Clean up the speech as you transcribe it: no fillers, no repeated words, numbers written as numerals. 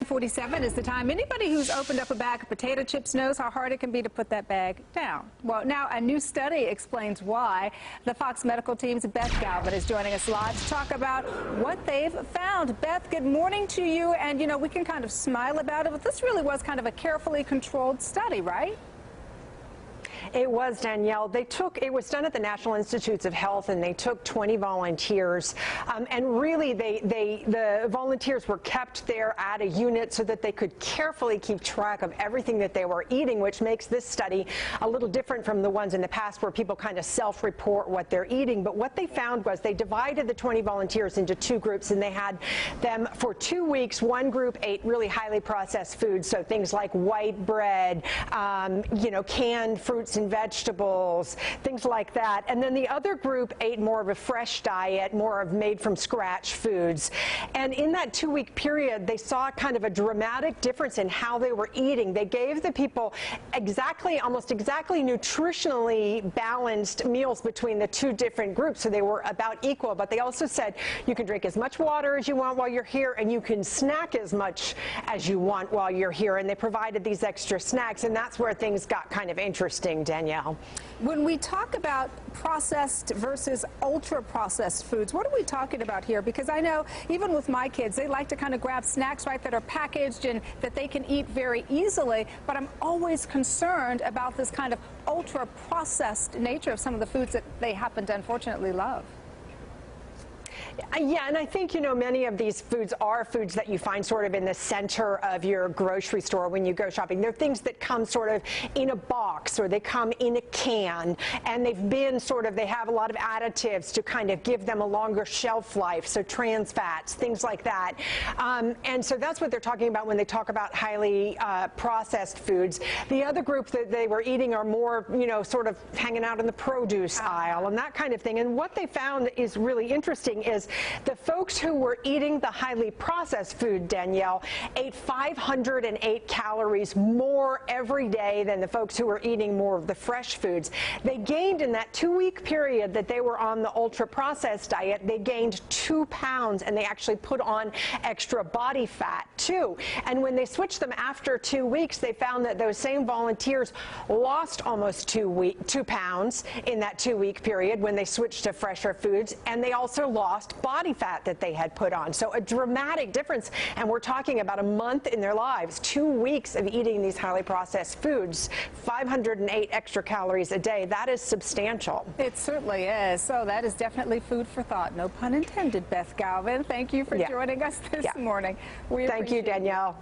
9:47 is the time. Anybody who's opened up a bag of potato chips knows how hard it can be to put that bag down. Well, now a new study explains why. The Fox Medical team's Beth Galvin is joining us live to talk about what they've found. Beth, good morning to you. And, you know, we can kind of smile about it, but this really was kind of a carefully controlled study, right? It was, Danielle. It was done at the National Institutes of Health, and they took 20 volunteers. And really, the volunteers were kept there at a unit so that they could carefully keep track of everything that they were eating, which makes this study a little different from the ones in the past where people kind of self-report what they're eating. But what they found was they divided the 20 volunteers into two groups, and they had them for 2 weeks. One group ate really highly processed foods, so things like white bread, canned fruits and vegetables, things like that. And then the other group ate more of a fresh diet, more of made from scratch foods. And in that 2-week period, they saw kind of a dramatic difference in how they were eating. They gave the people almost exactly nutritionally balanced meals between the two different groups, so they were about equal. But they also said you can drink as much water as you want while you're here, and you can snack as much as you want while you're here. And they provided these extra snacks, and that's where things got kind of interesting, Danielle. When we talk about processed versus ultra-processed foods, what are we talking about here? Because I know even with my kids, they like to kind of grab snacks, right, that are packaged and that they can eat very easily, but I'm always concerned about this kind of ultra-processed nature of some of the foods that they happen to unfortunately love. Yeah, and I think, many of these foods are foods that you find sort of in the center of your grocery store when you go shopping. They're things that come sort of in a box, or they come in a can, and they have a lot of additives to kind of give them a longer shelf life, so trans fats, things like that. And so that's what they're talking about when they talk about highly processed foods. The other group that they were eating are more, sort of hanging out in the produce aisle and that kind of thing. And what they found is really interesting is the folks who were eating the highly processed food, Danielle, ate 508 calories more every day than the folks who were eating more of the fresh foods. They gained, in that 2-week period that they were on the ultra-processed diet, they gained 2 pounds, and they actually put on extra body fat too. And when they switched them after 2 weeks, they found that those same volunteers lost almost 2 pounds in that 2-week period when they switched to fresher foods, and they also lost body fat that they had put on. So a dramatic difference, and we're talking about a month in their lives, 2 weeks of eating these highly processed foods, 508 extra calories a day. That is substantial. It certainly is. So that is definitely food for thought. No pun intended, Beth Galvin. Thank you for joining us this morning. Thank you, Danielle.